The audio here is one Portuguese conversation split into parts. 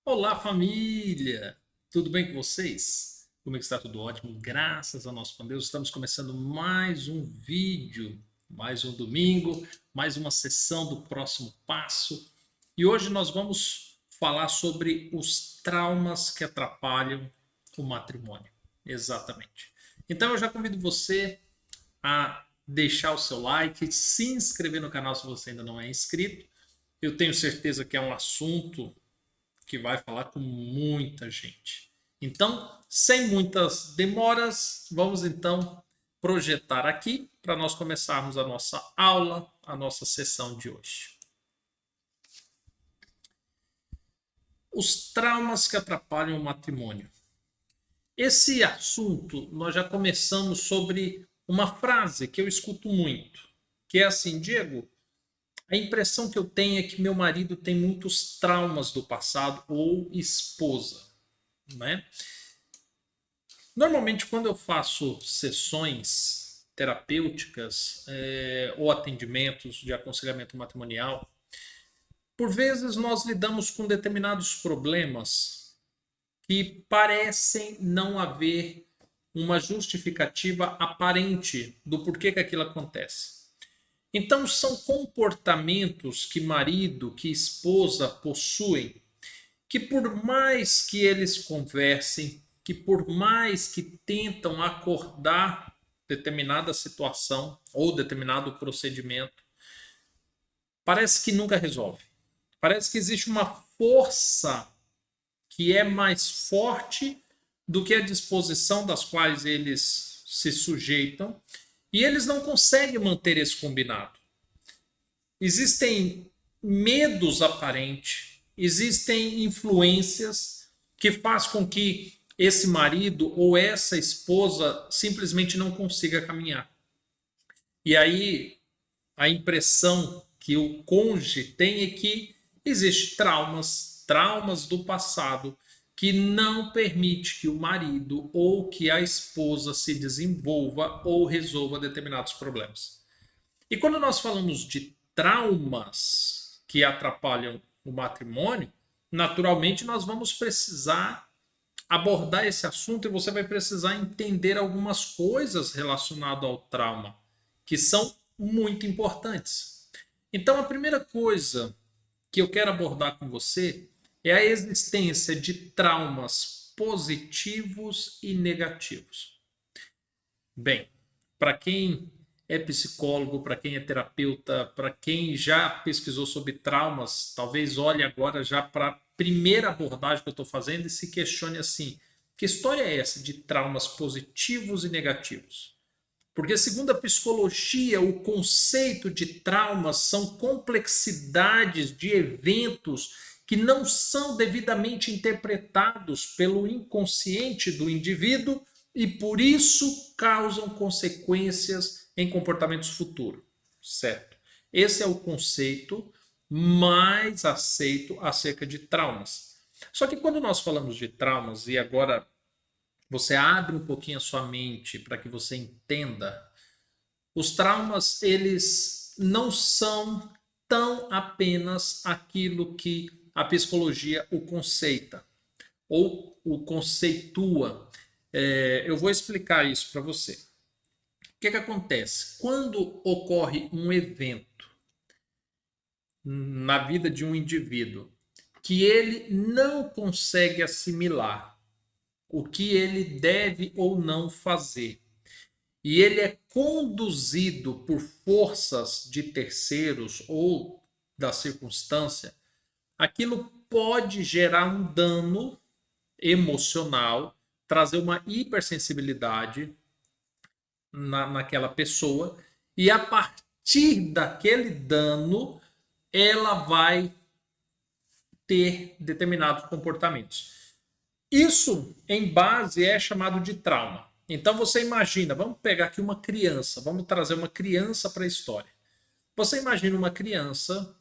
Olá, família! Tudo bem com vocês? Comigo está tudo ótimo, graças ao nosso bom Deus. Estamos começando mais um vídeo, mais um domingo, mais uma sessão do próximo passo. E hoje nós vamos falar sobre os traumas que atrapalham o matrimônio. Exatamente. Então eu já convido você a deixar o seu like, se inscrever no canal se você ainda não é inscrito. Eu tenho certeza que é um assunto que vai falar com muita gente. Então, sem muitas demoras, vamos então projetar aqui para nós começarmos a nossa aula, a nossa sessão de hoje. Os traumas que atrapalham o matrimônio. Esse assunto nós já começamos sobre uma frase que eu escuto muito, que é assim, Diego, a impressão que eu tenho é que meu marido tem muitos traumas do passado ou esposa, né? Normalmente, quando eu faço sessões terapêuticas ou atendimentos de aconselhamento matrimonial, por vezes nós lidamos com determinados problemas que parecem não haver uma justificativa aparente do porquê que aquilo acontece. Então, são comportamentos que marido, que esposa possuem que por mais que eles conversem, que por mais que tentam acordar determinada situação ou determinado procedimento, parece que nunca resolve. Parece que existe uma força que é mais forte do que a disposição das quais eles se sujeitam e eles não conseguem manter esse combinado. Existem medos aparentes, existem influências que faz com que esse marido ou essa esposa simplesmente não consiga caminhar. E aí a impressão que o cônjuge tem é que existe traumas do passado que não permite que o marido ou que a esposa se desenvolva ou resolva determinados problemas. E quando nós falamos de traumas que atrapalham o matrimônio, naturalmente nós vamos precisar abordar esse assunto e você vai precisar entender algumas coisas relacionadas ao trauma que são muito importantes. Então, a primeira coisa que eu quero abordar com você é a existência de traumas positivos e negativos. Bem, para quem é psicólogo, para quem é terapeuta, para quem já pesquisou sobre traumas, talvez olhe agora já para a primeira abordagem que eu estou fazendo e se questione assim: que história é essa de traumas positivos e negativos? Porque, segundo a psicologia, o conceito de traumas são complexidades de eventos que não são devidamente interpretados pelo inconsciente do indivíduo e, por isso, causam consequências em comportamentos futuros. Certo? Esse é o conceito mais aceito acerca de traumas. Só que quando nós falamos de traumas, e agora você abre um pouquinho a sua mente para que você entenda, os traumas eles não são tão apenas aquilo que a psicologia o conceita ou o conceitua. Eu vou explicar isso para você. O que acontece? Quando ocorre um evento na vida de um indivíduo que ele não consegue assimilar o que ele deve ou não fazer, e ele é conduzido por forças de terceiros ou da circunstância, aquilo pode gerar um dano emocional, trazer uma hipersensibilidade naquela pessoa, e a partir daquele dano, ela vai ter determinados comportamentos. Isso, em base, é chamado de trauma. Então você imagina, vamos pegar aqui uma criança, vamos trazer uma criança para a história. Você imagina uma criança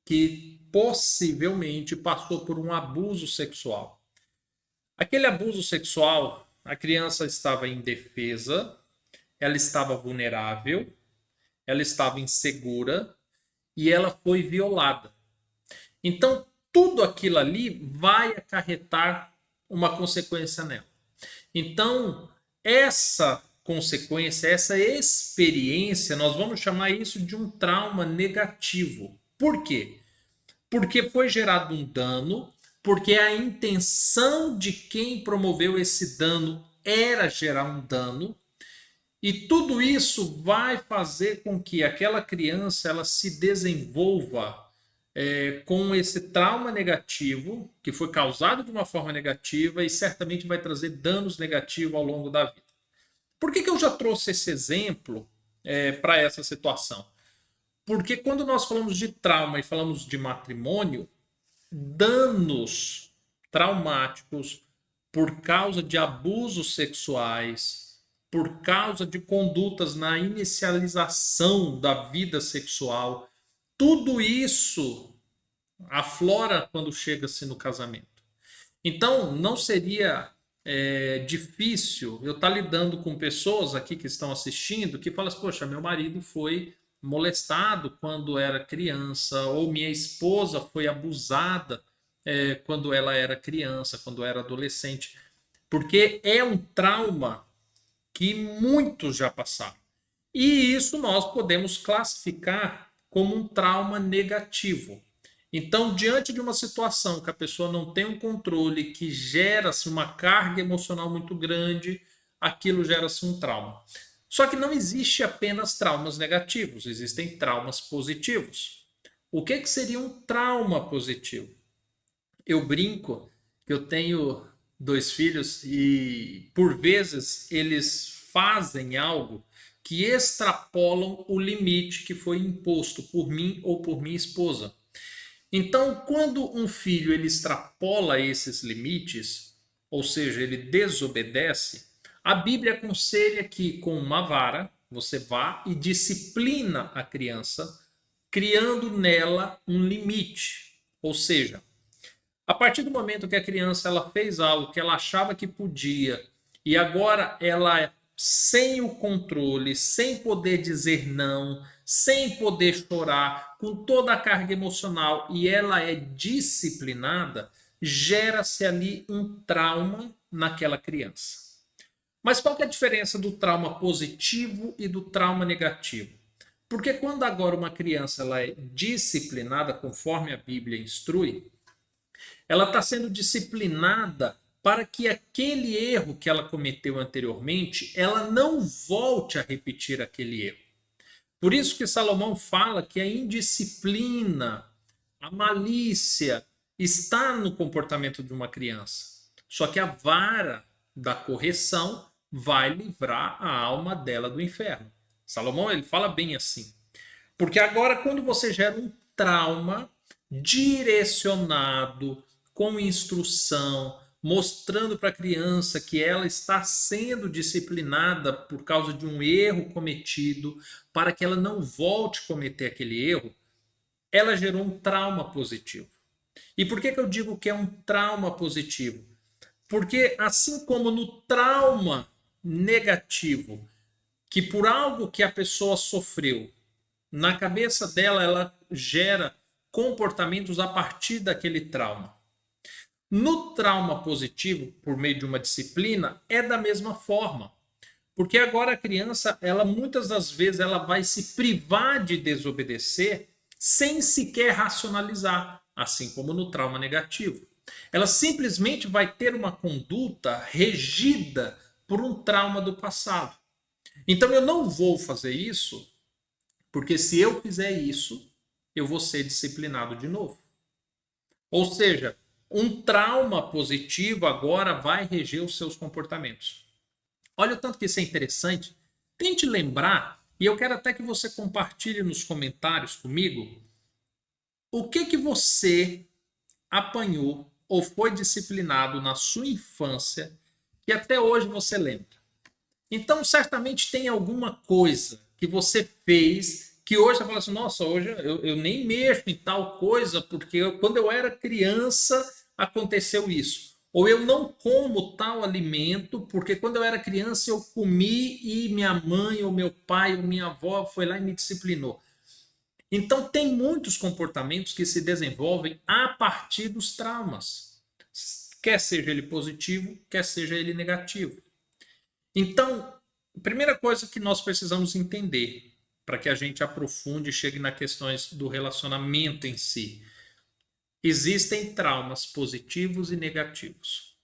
que possivelmente passou por um abuso sexual. Aquele abuso sexual, a criança estava indefesa, ela estava vulnerável, ela estava insegura e ela foi violada. Então, tudo aquilo ali vai acarretar uma consequência nela. Então, essa consequência, essa experiência, nós vamos chamar isso de um trauma negativo. Por quê? Porque foi gerado um dano, porque a intenção de quem promoveu esse dano era gerar um dano, e tudo isso vai fazer com que aquela criança ela se desenvolva com esse trauma negativo, que foi causado de uma forma negativa e certamente vai trazer danos negativos ao longo da vida. Por que eu já trouxe esse exemplo para essa situação? Porque quando nós falamos de trauma e falamos de matrimônio, danos traumáticos por causa de abusos sexuais, por causa de condutas na inicialização da vida sexual, tudo isso aflora quando chega-se no casamento. Então, não seria difícil eu estar lidando com pessoas aqui que estão assistindo que falam assim, poxa, meu marido foi molestado quando era criança, ou minha esposa foi abusada quando ela era criança, quando era adolescente, porque é um trauma que muitos já passaram. E isso nós podemos classificar como um trauma negativo. Então, diante de uma situação que a pessoa não tem um controle, que gera-se uma carga emocional muito grande, aquilo gera-se um trauma. Só que não existe apenas traumas negativos, existem traumas positivos. O que seria um trauma positivo? Eu brinco que eu tenho 2 filhos e, por vezes, eles fazem algo que extrapolam o limite que foi imposto por mim ou por minha esposa. Então, quando um filho ele extrapola esses limites, ou seja, ele desobedece, a Bíblia aconselha que com uma vara você vá e disciplina a criança, criando nela um limite. Ou seja, a partir do momento que a criança ela fez algo que ela achava que podia e agora ela sem o controle, sem poder dizer não, sem poder chorar, com toda a carga emocional e ela é disciplinada, gera-se ali um trauma naquela criança. Mas qual que é a diferença do trauma positivo e do trauma negativo? Porque quando agora uma criança ela é disciplinada conforme a Bíblia instrui, ela está sendo disciplinada para que aquele erro que ela cometeu anteriormente, ela não volte a repetir aquele erro. Por isso que Salomão fala que a indisciplina, a malícia está no comportamento de uma criança. Só que a vara da correção vai livrar a alma dela do inferno. Salomão ele fala bem assim. Porque agora quando você gera um trauma direcionado, com instrução, mostrando para a criança que ela está sendo disciplinada por causa de um erro cometido, para que ela não volte a cometer aquele erro, ela gerou um trauma positivo. E por que eu digo que é um trauma positivo? Porque assim como no trauma negativo, que por algo que a pessoa sofreu, na cabeça dela ela gera comportamentos a partir daquele trauma. No trauma positivo, por meio de uma disciplina, é da mesma forma. Porque agora a criança, ela muitas das vezes, ela vai se privar de desobedecer sem sequer racionalizar, assim como no trauma negativo. Ela simplesmente vai ter uma conduta regida por um trauma do passado. Então eu não vou fazer isso, porque se eu fizer isso, eu vou ser disciplinado de novo. Ou seja, um trauma positivo agora vai reger os seus comportamentos. Olha o tanto que isso é interessante. Tente lembrar, e eu quero até que você compartilhe nos comentários comigo, o que você apanhou ou foi disciplinado na sua infância que até hoje você lembra. Então, certamente tem alguma coisa que você fez que hoje você fala assim, nossa, hoje eu nem mexo em tal coisa, porque quando eu era criança aconteceu isso. Ou eu não como tal alimento, porque quando eu era criança eu comi e minha mãe, ou meu pai, ou minha avó foi lá e me disciplinou. Então, tem muitos comportamentos que se desenvolvem a partir dos traumas, quer seja ele positivo, quer seja ele negativo. Então, a primeira coisa que nós precisamos entender para que a gente aprofunde e chegue nas questões do relacionamento em si. Existem traumas positivos e negativos.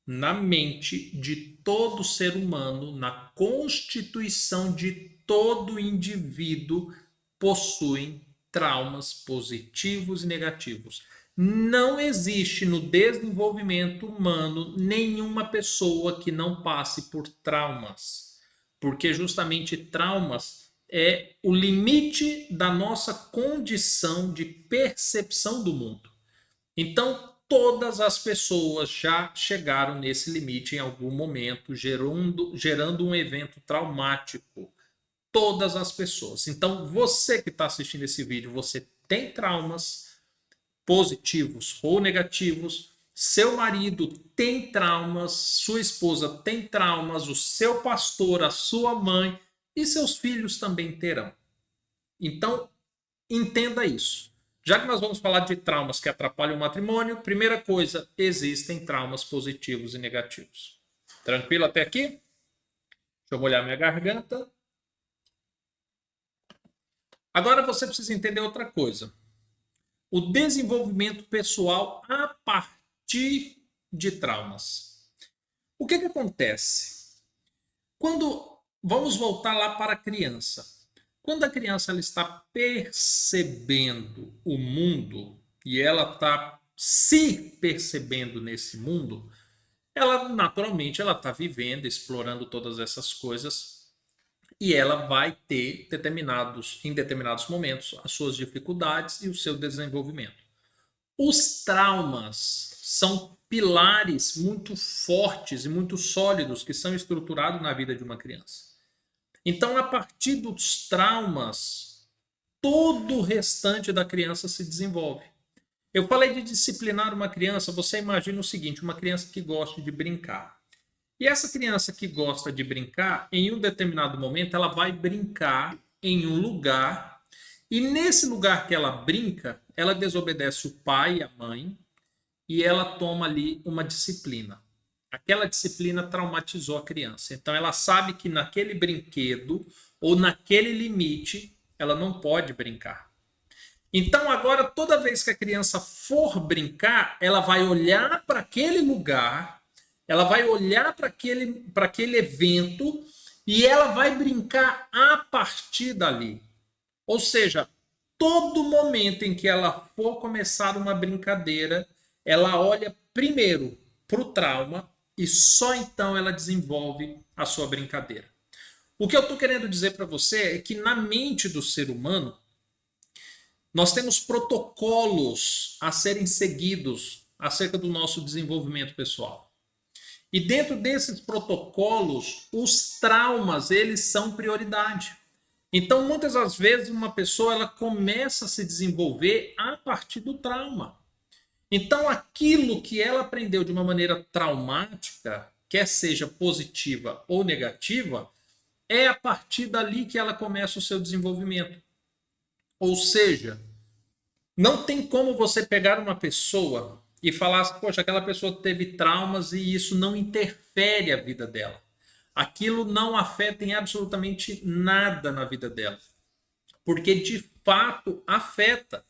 Na mente de todo ser humano, na constituição de todo indivíduo, possuem traumas positivos e negativos. Não existe no desenvolvimento humano nenhuma pessoa que não passe por traumas, porque justamente traumas é o limite da nossa condição de percepção do mundo. Então, todas as pessoas já chegaram nesse limite em algum momento, gerando um evento traumático. Todas as pessoas. Então, você que está assistindo esse vídeo, você tem traumas positivos ou negativos, seu marido tem traumas, sua esposa tem traumas, o seu pastor, a sua mãe e seus filhos também terão. Então, entenda isso. Já que nós vamos falar de traumas que atrapalham o matrimônio, primeira coisa, existem traumas positivos e negativos. Tranquilo até aqui? Deixa eu molhar minha garganta. Agora você precisa entender outra coisa. O desenvolvimento pessoal a partir de traumas. O que acontece? Quando vamos voltar lá para a criança. Quando a criança ela está percebendo o mundo e ela está se percebendo nesse mundo, ela naturalmente ela está vivendo, explorando todas essas coisas e ela vai ter em determinados momentos as suas dificuldades e o seu desenvolvimento. Os traumas são pilares muito fortes e muito sólidos que são estruturados na vida de uma criança. Então, a partir dos traumas, todo o restante da criança se desenvolve. Eu falei de disciplinar uma criança, você imagina o seguinte, uma criança que gosta de brincar. E essa criança que gosta de brincar, em um determinado momento, ela vai brincar em um lugar, e nesse lugar que ela brinca, ela desobedece o pai e a mãe, e ela toma ali uma disciplina. Aquela disciplina traumatizou a criança. Então ela sabe que naquele brinquedo ou naquele limite ela não pode brincar. Então agora toda vez que a criança for brincar, ela vai olhar para aquele lugar, ela vai olhar para aquele evento e ela vai brincar a partir dali. Ou seja, todo momento em que ela for começar uma brincadeira, ela olha primeiro para o trauma e só então ela desenvolve a sua brincadeira. O que eu estou querendo dizer para você é que na mente do ser humano, nós temos protocolos a serem seguidos acerca do nosso desenvolvimento pessoal. E dentro desses protocolos, os traumas, eles são prioridade. Então, muitas das vezes, uma pessoa ela começa a se desenvolver a partir do trauma. Então, aquilo que ela aprendeu de uma maneira traumática, quer seja positiva ou negativa, é a partir dali que ela começa o seu desenvolvimento. Ou seja, não tem como você pegar uma pessoa e falar assim, poxa, aquela pessoa teve traumas e isso não interfere a vida dela. Aquilo não afeta em absolutamente nada na vida dela. Porque de fato afeta.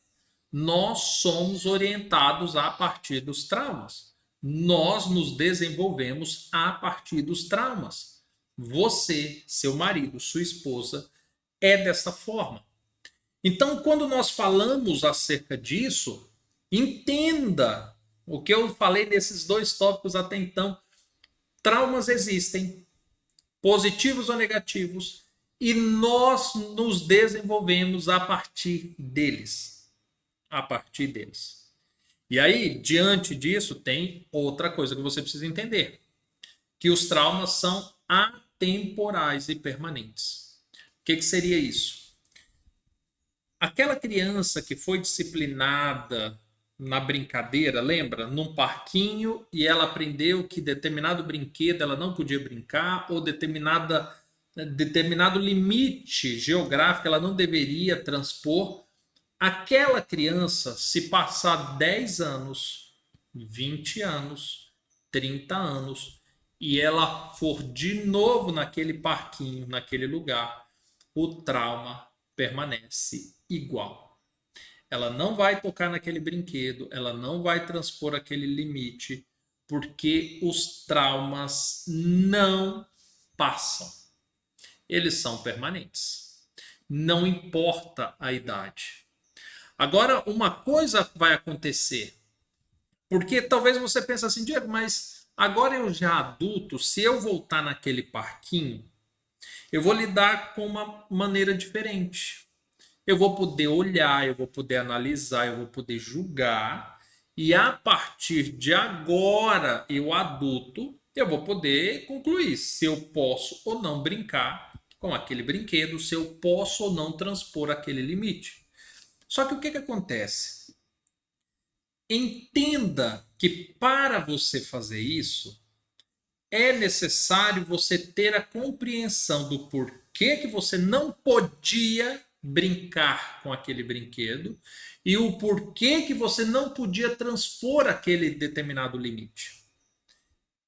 Nós somos orientados a partir dos traumas. Nós nos desenvolvemos a partir dos traumas. Você, seu marido, sua esposa, é dessa forma. Então, quando nós falamos acerca disso, entenda o que eu falei nesses dois tópicos até então. Traumas existem, positivos ou negativos, e nós nos desenvolvemos a partir deles. A partir deles. E aí, diante disso, tem outra coisa que você precisa entender: que os traumas são atemporais e permanentes. O que seria isso? Aquela criança que foi disciplinada na brincadeira, lembra? Num parquinho, e ela aprendeu que determinado brinquedo ela não podia brincar, ou determinado limite geográfico ela não deveria transpor. aquela criança, se passar 10 anos, 20 anos, 30 anos, e ela for de novo naquele parquinho, naquele lugar, o trauma permanece igual. Ela não vai tocar naquele brinquedo, ela não vai transpor aquele limite, porque os traumas não passam. Eles são permanentes. Não importa a idade. Agora, uma coisa vai acontecer, porque talvez você pense assim, Diego, mas agora eu já adulto, se eu voltar naquele parquinho, eu vou lidar com uma maneira diferente. Eu vou poder olhar, eu vou poder analisar, eu vou poder julgar, e a partir de agora, eu adulto, eu vou poder concluir se eu posso ou não brincar com aquele brinquedo, se eu posso ou não transpor aquele limite. Só que o que, que acontece? Entenda que para você fazer isso, é necessário você ter a compreensão do porquê que você não podia brincar com aquele brinquedo e o porquê que você não podia transpor aquele determinado limite.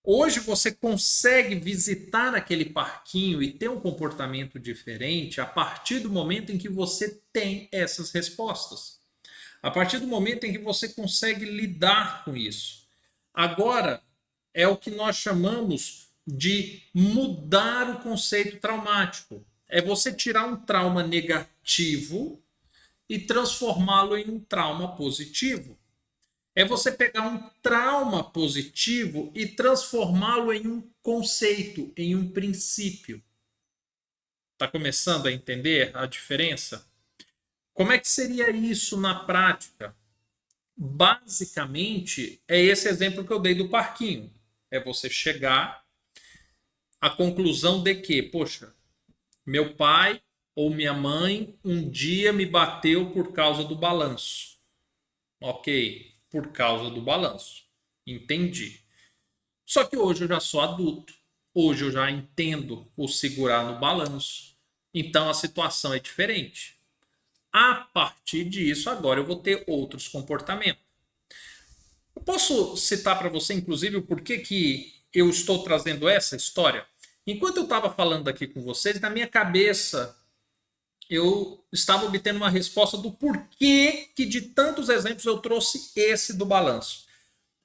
Hoje você consegue visitar aquele parquinho e ter um comportamento diferente a partir do momento em que você tem essas respostas. A partir do momento em que você consegue lidar com isso. Agora, é o que nós chamamos de mudar o conceito traumático. É você tirar um trauma negativo e transformá-lo em um trauma positivo. É você pegar um trauma positivo e transformá-lo em um conceito, em um princípio. Está começando a entender a diferença? Como é que seria isso na prática? Basicamente, é esse exemplo que eu dei do parquinho. É você chegar à conclusão de que, poxa, meu pai ou minha mãe um dia me bateu por causa do balanço. Ok, por causa do balanço. Entendi. Só que hoje eu já sou adulto. Hoje eu já entendo o segurar no balanço. Então a situação é diferente. A partir disso, agora eu vou ter outros comportamentos. Eu posso citar para você, inclusive, o porquê que eu estou trazendo essa história? Enquanto eu estava falando aqui com vocês, na minha cabeça eu estava obtendo uma resposta do porquê que de tantos exemplos eu trouxe esse do balanço.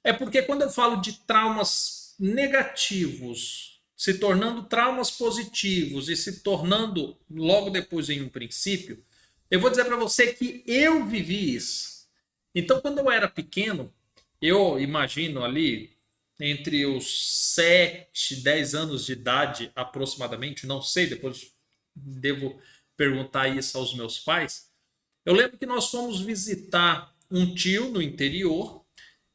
É porque quando eu falo de traumas negativos se tornando traumas positivos e se tornando logo depois em um princípio, eu vou dizer para você que eu vivi isso. Então, quando eu era pequeno, eu imagino ali entre os 7, 10 anos de idade aproximadamente, não sei, depois devo perguntar isso aos meus pais. Eu lembro que nós fomos visitar um tio no interior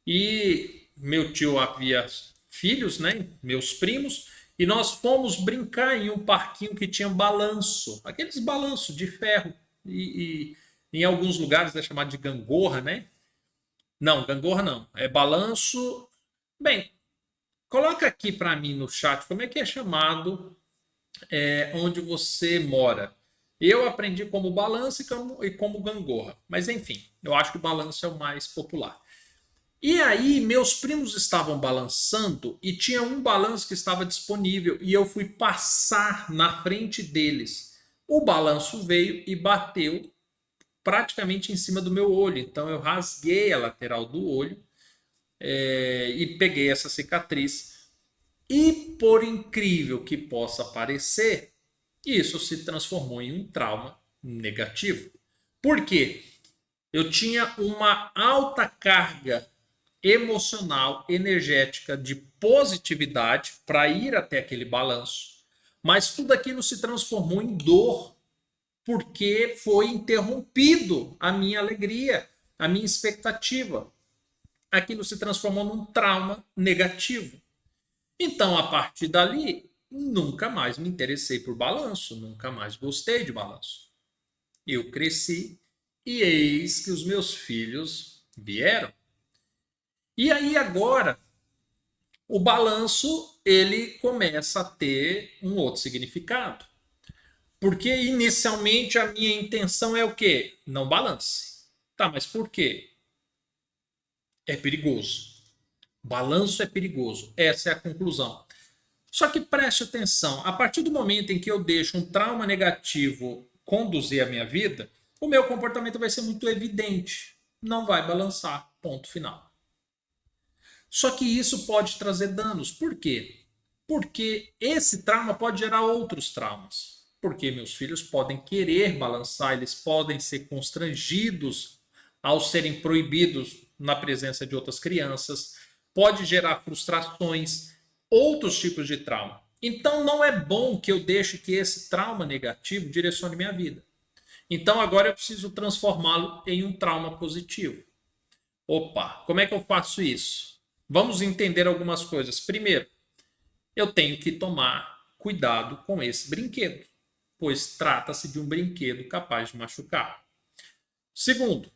e meu tio havia filhos, né, meus primos, e nós fomos brincar em um parquinho que tinha balanço, aqueles balanços de ferro e em alguns lugares é chamado de gangorra, né? Não, gangorra não, é balanço. Bem, coloca aqui para mim no chat como é que é chamado onde você mora. Eu aprendi como balanço e como gangorra, mas enfim, eu acho que o balanço é o mais popular. E aí, meus primos estavam balançando e tinha um balanço que estava disponível e eu fui passar na frente deles. O balanço veio e bateu praticamente em cima do meu olho. Então, eu rasguei a lateral do olho e peguei essa cicatriz. E por incrível que possa parecer, isso se transformou em um trauma negativo. Por quê? Eu tinha uma alta carga emocional, energética, de positividade para ir até aquele balanço, mas tudo aquilo se transformou em dor porque foi interrompido a minha alegria, a minha expectativa. Aquilo se transformou num trauma negativo. Então, a partir dali, nunca mais me interessei por balanço, nunca mais gostei de balanço. Eu cresci e eis que os meus filhos vieram. E aí agora o balanço ele começa a ter um outro significado. Porque inicialmente a minha intenção é o quê? Não balance. Tá, mas por quê? É perigoso. Balanço é perigoso. Essa é a conclusão. Só que preste atenção, a partir do momento em que eu deixo um trauma negativo conduzir a minha vida, o meu comportamento vai ser muito evidente. Não vai balançar. Ponto final. Só que isso pode trazer danos. Por quê? Porque esse trauma pode gerar outros traumas. Porque meus filhos podem querer balançar, eles podem ser constrangidos ao serem proibidos na presença de outras crianças, pode gerar frustrações, outros tipos de trauma. Então não é bom que eu deixe que esse trauma negativo direcione minha vida. Então agora eu preciso transformá-lo em um trauma positivo. Opa, como é que eu faço isso? Vamos entender algumas coisas. Primeiro, eu tenho que tomar cuidado com esse brinquedo, pois trata-se de um brinquedo capaz de machucar. Segundo,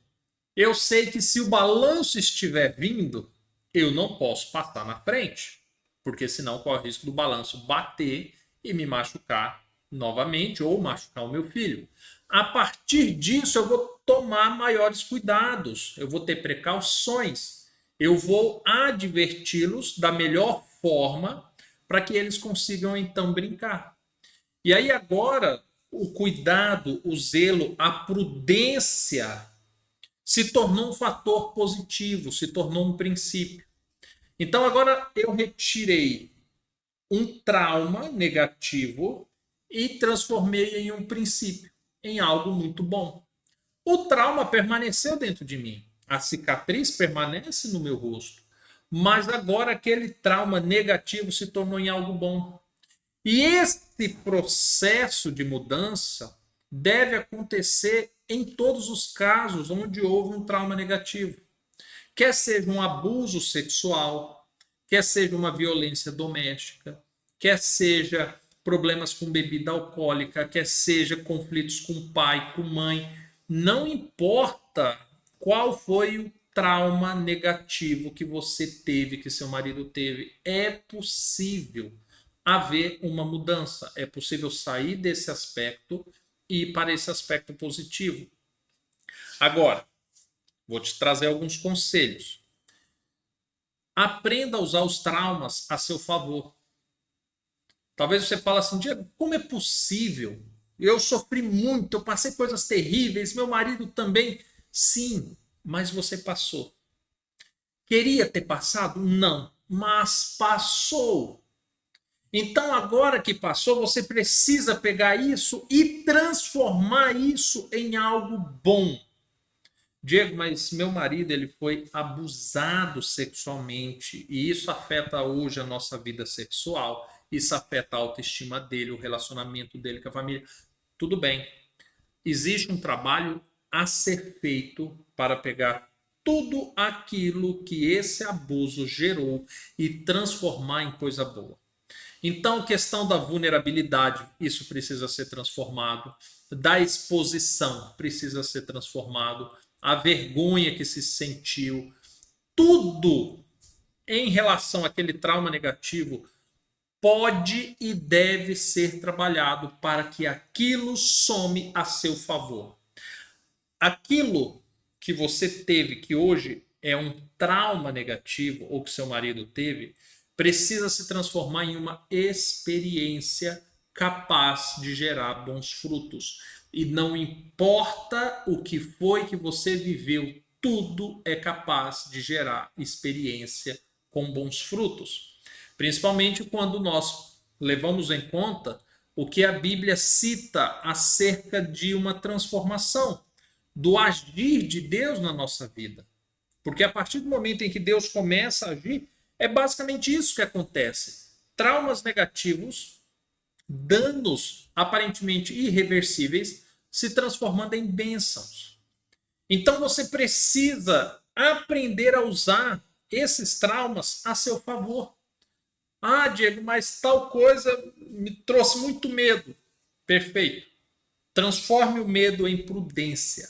eu sei que se o balanço estiver vindo, eu não posso passar na frente, porque senão corre o risco do balanço bater e me machucar novamente ou machucar o meu filho. A partir disso, eu vou tomar maiores cuidados, eu vou ter precauções, eu vou adverti-los da melhor forma para que eles consigam então brincar. E aí agora o cuidado, o zelo, a prudência se tornou um fator positivo, se tornou um princípio. Então agora eu retirei um trauma negativo e transformei em um princípio, em algo muito bom. O trauma permaneceu dentro de mim, a cicatriz permanece no meu rosto, mas agora aquele trauma negativo se tornou em algo bom. E esse processo de mudança deve acontecer em todos os casos onde houve um trauma negativo. Quer seja um abuso sexual, quer seja uma violência doméstica, quer seja problemas com bebida alcoólica, quer seja conflitos com pai, com mãe, não importa qual foi o trauma negativo que você teve, que seu marido teve, é possível haver uma mudança, é possível sair desse aspecto e ir para esse aspecto positivo. Agora, vou te trazer alguns conselhos. Aprenda a usar os traumas a seu favor. Talvez você fale assim, Diego, como é possível? Eu sofri muito, eu passei coisas terríveis, meu marido também. Sim, mas você passou. Queria ter passado? Não, mas passou. Então, agora que passou, você precisa pegar isso e transformar isso em algo bom. Diego, mas meu marido ele foi abusado sexualmente e isso afeta hoje a nossa vida sexual, isso afeta a autoestima dele, o relacionamento dele com a família. Tudo bem. Existe um trabalho a ser feito para pegar tudo aquilo que esse abuso gerou e transformar em coisa boa. Então, questão da vulnerabilidade, isso precisa ser transformado, da exposição precisa ser transformado, a vergonha que se sentiu, tudo em relação àquele trauma negativo pode e deve ser trabalhado para que aquilo some a seu favor. Aquilo que você teve, que hoje é um trauma negativo, ou que seu marido teve, precisa se transformar em uma experiência capaz de gerar bons frutos. E não importa o que foi que você viveu, tudo é capaz de gerar experiência com bons frutos. Principalmente quando nós levamos em conta o que a Bíblia cita acerca de uma transformação, do agir de Deus na nossa vida. Porque a partir do momento em que Deus começa a agir, é basicamente isso que acontece. Traumas negativos, danos aparentemente irreversíveis, se transformando em bênçãos. Então você precisa aprender a usar esses traumas a seu favor. Ah, Diego, mas tal coisa me trouxe muito medo. Perfeito. Transforme o medo em prudência.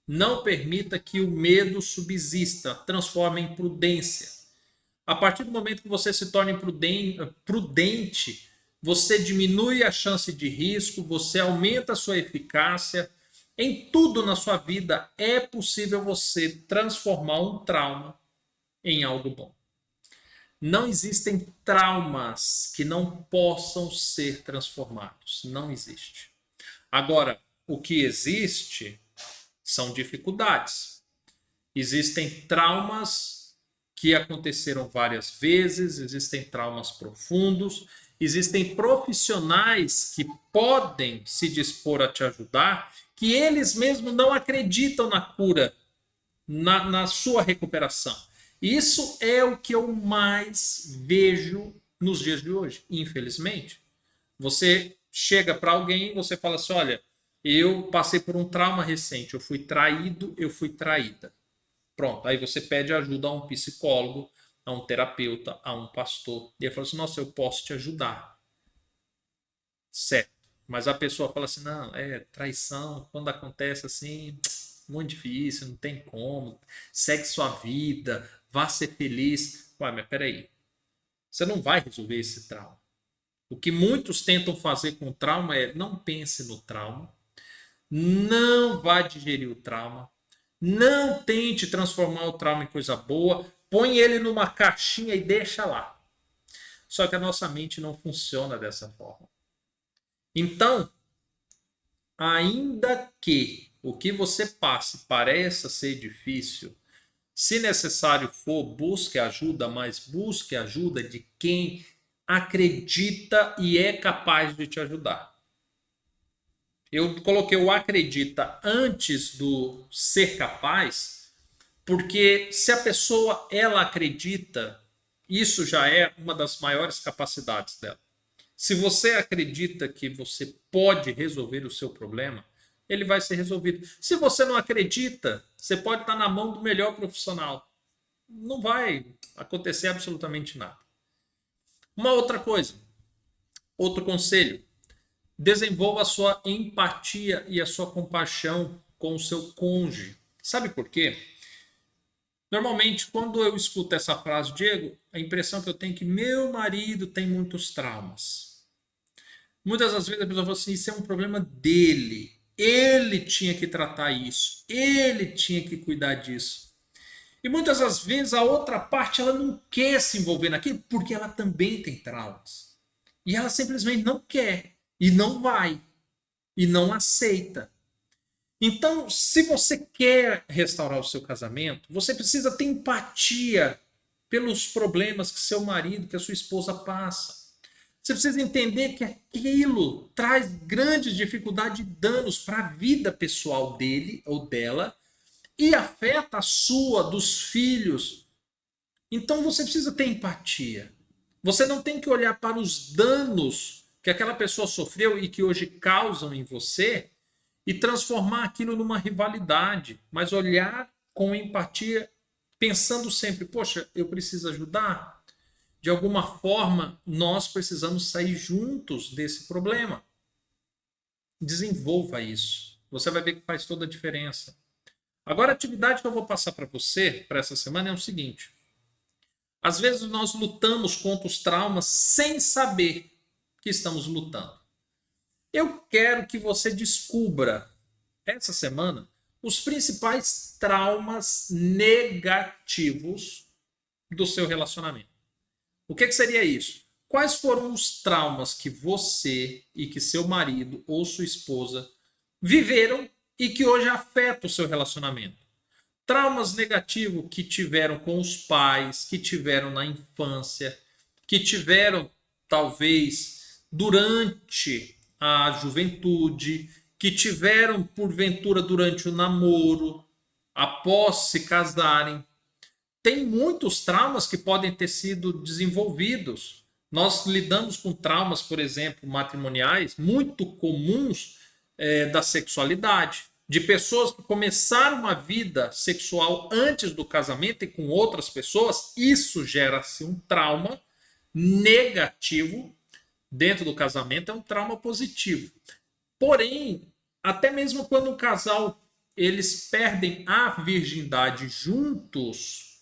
Não permita que o medo subsista. Transforme em prudência. A partir do momento que você se torne prudente, você diminui a chance de risco, você aumenta a sua eficácia, Em tudo na sua vida é possível você transformar um trauma em algo bom. Não existem traumas que não possam ser transformados. Não existe. Agora, o que existe são dificuldades. Existem traumas que aconteceram várias vezes, existem traumas profundos, existem profissionais que podem se dispor a te ajudar, que eles mesmos não acreditam na cura, na sua recuperação. Isso é o que eu mais vejo nos dias de hoje, infelizmente. Você chega para alguém e você fala assim: olha, eu passei por um trauma recente, eu fui traído, eu fui traída. Pronto, aí você pede ajuda a um psicólogo, a um terapeuta, a um pastor. E ele fala assim: nossa, eu posso te ajudar. Certo. Mas a pessoa fala assim: não, é traição, quando acontece assim, muito difícil, não tem como. Segue sua vida, vá ser feliz. Ué, mas peraí, você não vai resolver esse trauma. O que muitos tentam fazer com o trauma é não pense no trauma, não vá digerir o trauma, não tente transformar o trauma em coisa boa, põe ele numa caixinha e deixa lá. Só que a nossa mente não funciona dessa forma. Então, ainda que o que você passe pareça ser difícil, se necessário for, busque ajuda, mas busque ajuda de quem acredita e é capaz de te ajudar. Eu coloquei o acredita antes do ser capaz, porque se a pessoa ela acredita, isso já é uma das maiores capacidades dela. Se você acredita que você pode resolver o seu problema, ele vai ser resolvido. Se você não acredita, você pode estar na mão do melhor profissional. Não vai acontecer absolutamente nada. Uma outra coisa, outro conselho: desenvolva a sua empatia e a sua compaixão com o seu cônjuge. Sabe por quê? Normalmente, quando eu escuto essa frase, Diego, a impressão que eu tenho é que meu marido tem muitos traumas. Muitas das vezes a pessoa fala assim: isso é um problema dele. Ele tinha que tratar isso. Ele tinha que cuidar disso. E muitas das vezes a outra parte ela não quer se envolver naquilo porque ela também tem traumas. E ela simplesmente não quer. E não vai. E não aceita. Então, se você quer restaurar o seu casamento, você precisa ter empatia pelos problemas que seu marido, que a sua esposa passa. Você precisa entender que aquilo traz grandes dificuldades e danos para a vida pessoal dele ou dela e afeta a sua, dos filhos. Então você precisa ter empatia. Você não tem que olhar para os danos que aquela pessoa sofreu e que hoje causam em você e transformar aquilo numa rivalidade, mas olhar com empatia, pensando sempre: poxa, eu preciso ajudar. De alguma forma, nós precisamos sair juntos desse problema. Desenvolva isso. Você vai ver que faz toda a diferença. Agora, a atividade que eu vou passar para você, para essa semana, é o seguinte: às vezes nós lutamos contra os traumas sem saber que estamos lutando. Eu quero que você descubra essa semana os principais traumas negativos do seu relacionamento. O que seria isso? Quais foram os traumas que você e que seu marido ou sua esposa viveram e que hoje afetam o seu relacionamento? Traumas negativos que tiveram com os pais, que tiveram na infância, que tiveram talvez durante a juventude, que tiveram porventura durante o namoro, após se casarem. Tem muitos traumas que podem ter sido desenvolvidos. Nós lidamos com traumas, por exemplo, matrimoniais, muito comuns da sexualidade, de pessoas que começaram uma vida sexual antes do casamento e com outras pessoas. Isso gera-se um trauma negativo dentro do casamento, é um trauma positivo. Porém, até mesmo quando o casal eles perdem a virgindade juntos,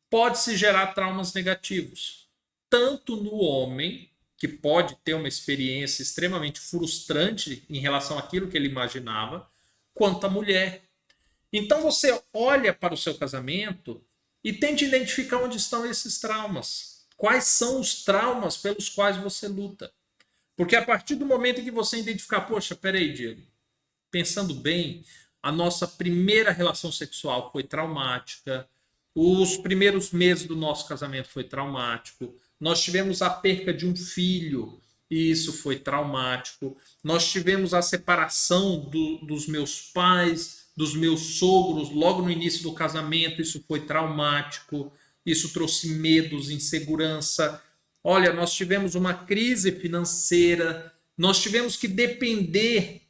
pode-se gerar traumas negativos, tanto no homem que pode ter uma experiência extremamente frustrante em relação àquilo que ele imaginava, quanto a mulher. Então você olha para o seu casamento e tente identificar onde estão esses traumas. Quais são os traumas pelos quais você luta? Porque a partir do momento em que você identificar, poxa, peraí, Diego, pensando bem, a nossa primeira relação sexual foi traumática, os primeiros meses do nosso casamento foi traumático, nós tivemos a perca de um filho e isso foi traumático, nós tivemos a separação dos meus pais, dos meus sogros logo no início do casamento, isso foi traumático, isso trouxe medos, insegurança. Olha, nós tivemos uma crise financeira, nós tivemos que depender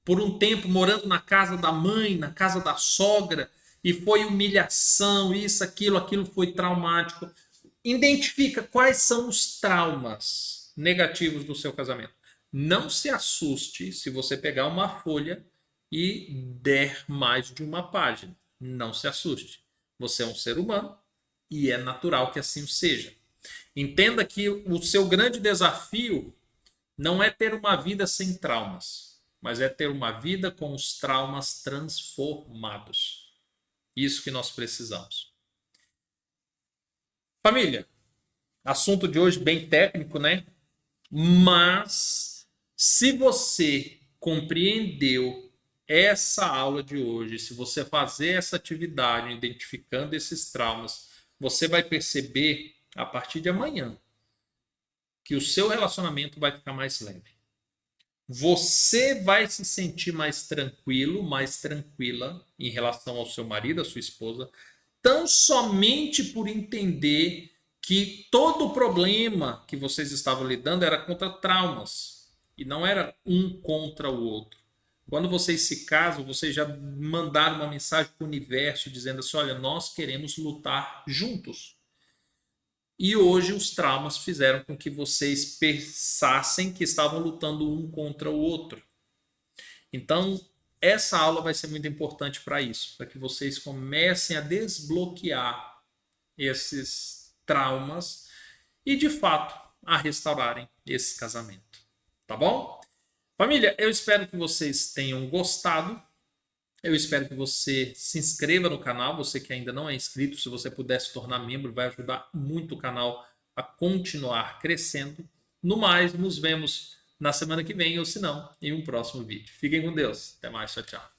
por um tempo morando na casa da mãe, na casa da sogra, e foi humilhação, isso, aquilo foi traumático. Identifica quais são os traumas negativos do seu casamento. Não se assuste se você pegar uma folha e der mais de uma página. Não se assuste. Você é um ser humano e é natural que assim seja. Entenda que o seu grande desafio não é ter uma vida sem traumas, mas é ter uma vida com os traumas transformados. Isso que nós precisamos. Família, assunto de hoje bem técnico, né? Mas se você compreendeu essa aula de hoje, se você fazer essa atividade identificando esses traumas, você vai perceber a partir de amanhã que o seu relacionamento vai ficar mais leve. Você vai se sentir mais tranquilo, mais tranquila em relação ao seu marido, à sua esposa, tão somente por entender que todo o problema que vocês estavam lidando era contra traumas e não era um contra o outro. Quando vocês se casam, vocês já mandaram uma mensagem para o universo dizendo assim: olha, nós queremos lutar juntos. E hoje os traumas fizeram com que vocês pensassem que estavam lutando um contra o outro. Então, essa aula vai ser muito importante para isso, para que vocês comecem a desbloquear esses traumas e, de fato, a restaurarem esse casamento. Tá bom? Família, eu espero que vocês tenham gostado. Eu espero que você se inscreva no canal, você que ainda não é inscrito, se você puder se tornar membro, vai ajudar muito o canal a continuar crescendo. No mais, nos vemos na semana que vem, ou se não, em um próximo vídeo. Fiquem com Deus. Até mais, tchau, tchau.